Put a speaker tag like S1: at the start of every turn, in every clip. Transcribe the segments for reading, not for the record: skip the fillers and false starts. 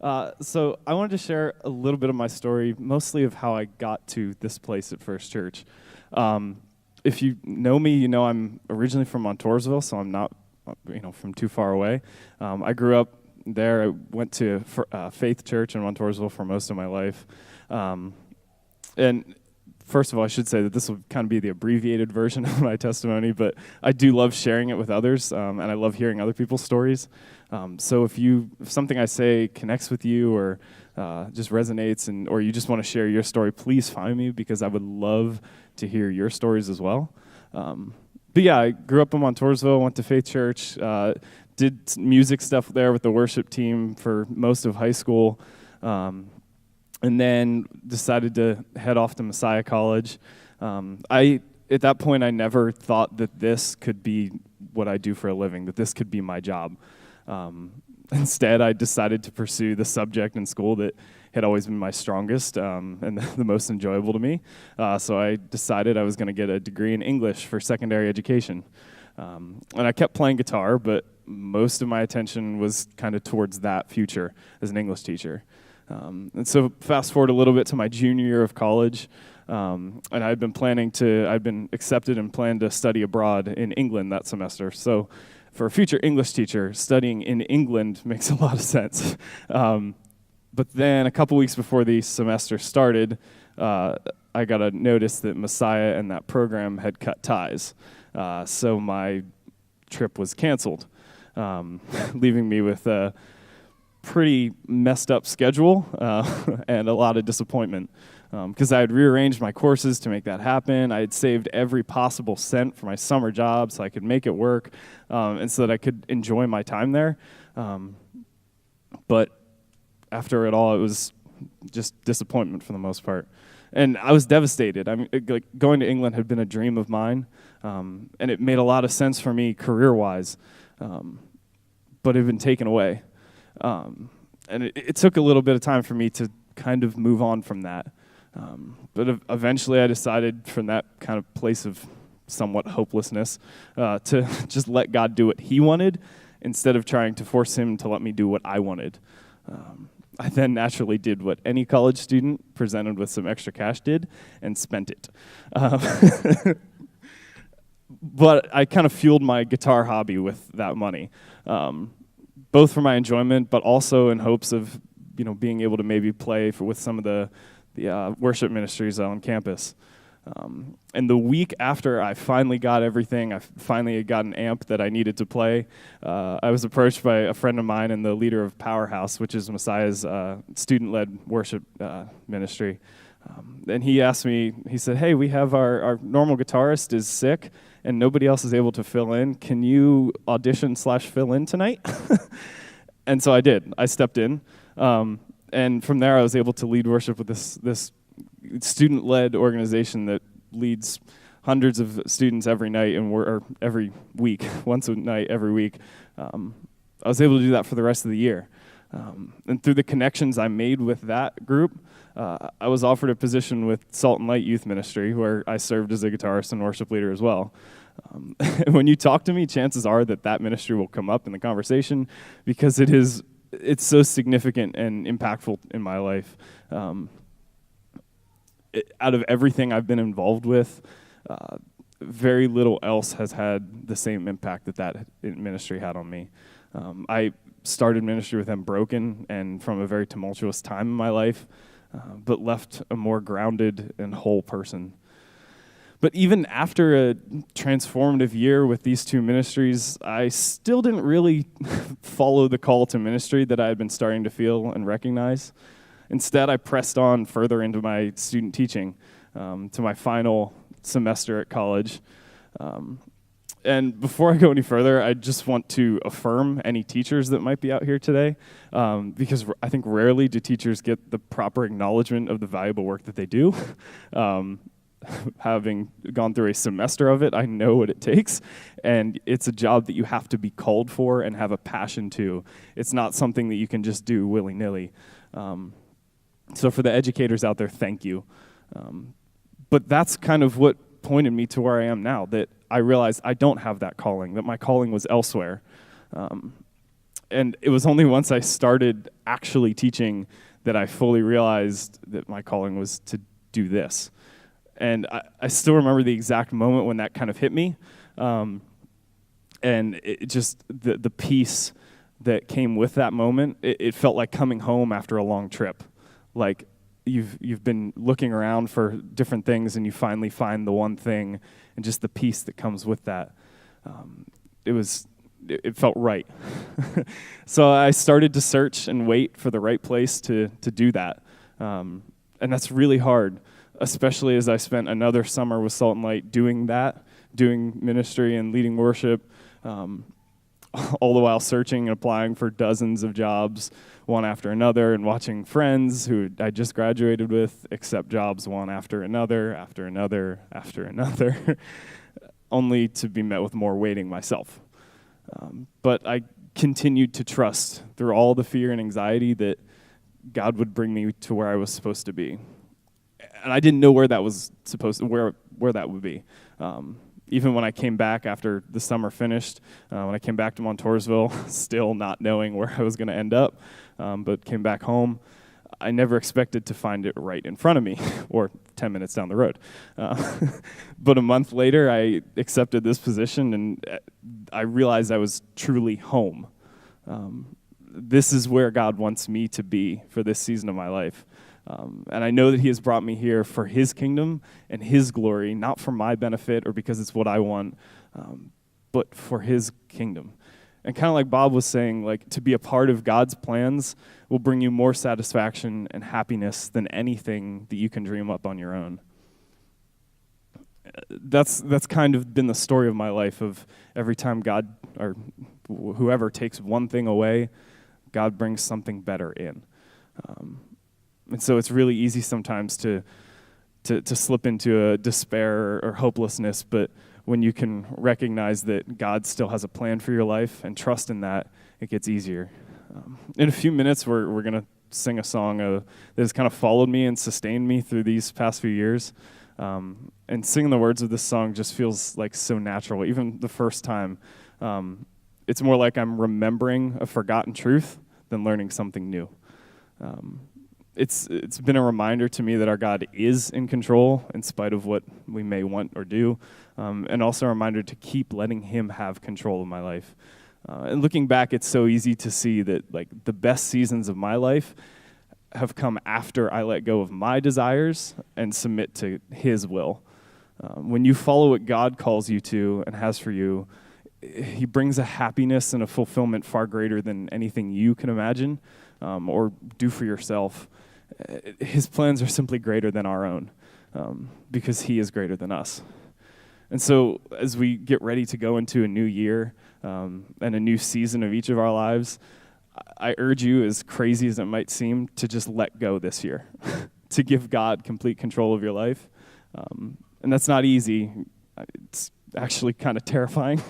S1: So I wanted to share a little bit of my story, mostly of how I got to this place at First Church. If you know me, you know I'm originally from Montoursville, so I'm not, from too far away. I grew up there. I went to Faith Church in Montoursville for most of my life. And first of all, I should say that this will kind of be the abbreviated version of my testimony, but I do love sharing it with others, and I love hearing other people's stories. So if something I say connects with you or just resonates, or you just want to share your story, please find me, because I would love to hear your stories as well. But yeah, I grew up in Montoursville, went to Faith Church, did music stuff there with the worship team for most of high school, and then decided to head off to Messiah College. At that point, I never thought that this could be what I do for a living, that this could be my job. Instead, I decided to pursue the subject in school that had always been my strongest and the most enjoyable to me. So I decided I was going to get a degree in English for secondary education. And I kept playing guitar, but most of my attention was kind of towards that future as an English teacher. And so fast forward a little bit to my junior year of college, and I'd been accepted and planned to study abroad in England that semester. So for a future English teacher, studying in England makes a lot of sense. But then a couple weeks before the semester started, I got a notice that Messiah and that program had cut ties. So my trip was canceled, leaving me with a pretty messed up schedule and a lot of disappointment, because I had rearranged my courses to make that happen. I had saved every possible cent for my summer job so I could make it work, and so that I could enjoy my time there. But after it all, it was just disappointment for the most part. And I was devastated. I mean, going to England had been a dream of mine, and it made a lot of sense for me career-wise, but it had been taken away. And it took a little bit of time for me to kind of move on from that. But eventually I decided, from that kind of place of somewhat hopelessness, to just let God do what he wanted instead of trying to force him to let me do what I wanted. I then naturally did what any college student presented with some extra cash did, and spent it. But I kind of fueled my guitar hobby with that money. Both for my enjoyment, but also in hopes of, being able to maybe play with some of the worship ministries on campus. And the week after I finally got everything, I finally got an amp that I needed to play, I was approached by a friend of mine and the leader of Powerhouse, which is Messiah's student-led worship ministry. And he asked me, he said, "Hey, we have our normal guitarist is sick, and nobody else is able to fill in. Can you audition/fill in tonight?" And so I did. I stepped in. And from there, I was able to lead worship with this student-led organization that leads hundreds of students every night or every week, once a night every week. I was able to do that for the rest of the year. And through the connections I made with that group, I was offered a position with Salt and Light Youth Ministry, where I served as a guitarist and worship leader as well. When you talk to me, chances are that ministry will come up in the conversation, because it's so significant and impactful in my life. Out of everything I've been involved with, very little else has had the same impact that ministry had on me. I started ministry with them broken and from a very tumultuous time in my life, but left a more grounded and whole person. But even after a transformative year with these two ministries, I still didn't really follow the call to ministry that I had been starting to feel and recognize. Instead, I pressed on further into my student teaching, to my final semester at college. And before I go any further, I just want to affirm any teachers that might be out here today, because I think rarely do teachers get the proper acknowledgement of the valuable work that they do. Having gone through a semester of it, I know what it takes, and it's a job that you have to be called for and have a passion to. It's not something that you can just do willy-nilly. So for the educators out there, thank you. But that's kind of what pointed me to where I am now, that I realized I don't have that calling, that my calling was elsewhere. And it was only once I started actually teaching that I fully realized that my calling was to do this. And I still remember the exact moment when that kind of hit me. And it just, the peace that came with that moment, it felt like coming home after a long trip. Like you've been looking around for different things and you finally find the one thing, and just the peace that comes with that. It felt right. So I started to search and wait for the right place to do that. And that's really hard, especially as I spent another summer with Salt and Light doing ministry and leading worship, all the while searching and applying for dozens of jobs, one after another, and watching friends who I just graduated with accept jobs one after another, after another, after another, only to be met with more waiting myself. But I continued to trust through all the fear and anxiety that God would bring me to where I was supposed to be. And I didn't know where that was where that would be. Even when I came back after the summer finished, when I came back to Montoursville, still not knowing where I was going to end up, but came back home, I never expected to find it right in front of me, or 10 minutes down the road. But a month later, I accepted this position, and I realized I was truly home. This is where God wants me to be for this season of my life. And I know that he has brought me here for his kingdom and his glory, not for my benefit or because it's what I want, but for his kingdom. And kind of like Bob was saying, like, to be a part of God's plans will bring you more satisfaction and happiness than anything that you can dream up on your own. That's kind of been the story of my life, of every time God or whoever takes one thing away, God brings something better in. And so it's really easy sometimes to slip into a despair or hopelessness, but when you can recognize that God still has a plan for your life and trust in that, it gets easier. In a few minutes, we're going to sing a song that has kind of followed me and sustained me through these past few years. And singing the words of this song just feels like so natural. Even the first time, it's more like I'm remembering a forgotten truth than learning something new. It's been a reminder to me that our God is in control in spite of what we may want or do, and also a reminder to keep letting him have control of my life. And looking back, it's so easy to see that, like, the best seasons of my life have come after I let go of my desires and submit to his will. When you follow what God calls you to and has for you, he brings a happiness and a fulfillment far greater than anything you can imagine or do for yourself. His plans are simply greater than our own because he is greater than us. And so as we get ready to go into a new year and a new season of each of our lives, I urge you, as crazy as it might seem, to just let go this year, to give God complete control of your life. And that's not easy. It's actually kind of terrifying,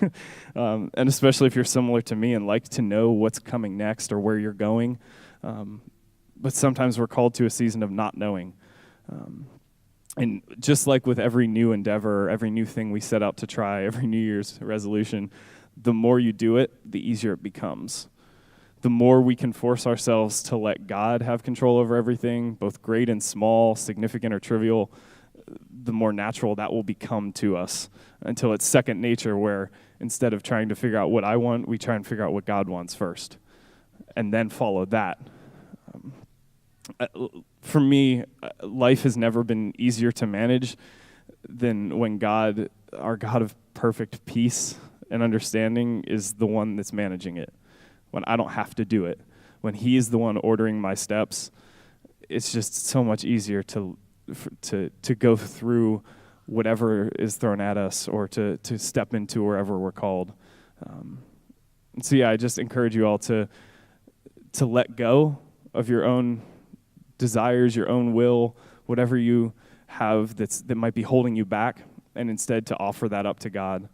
S1: and especially if you're similar to me and like to know what's coming next or where you're going. But sometimes we're called to a season of not knowing. And just like with every new endeavor, every new thing we set out to try, every New Year's resolution, the more you do it, the easier it becomes. The more we can force ourselves to let God have control over everything, both great and small, significant or trivial, the more natural that will become to us until it's second nature, where instead of trying to figure out what I want, we try and figure out what God wants first and then follow that. For me, life has never been easier to manage than when God, our God of perfect peace and understanding, is the one that's managing it. When I don't have to do it. When he is the one ordering my steps, it's just so much easier to go through whatever is thrown at us or to step into wherever we're called. And so I just encourage you all to let go of your own desires, your own will, whatever you have that might be holding you back, and instead to offer that up to God.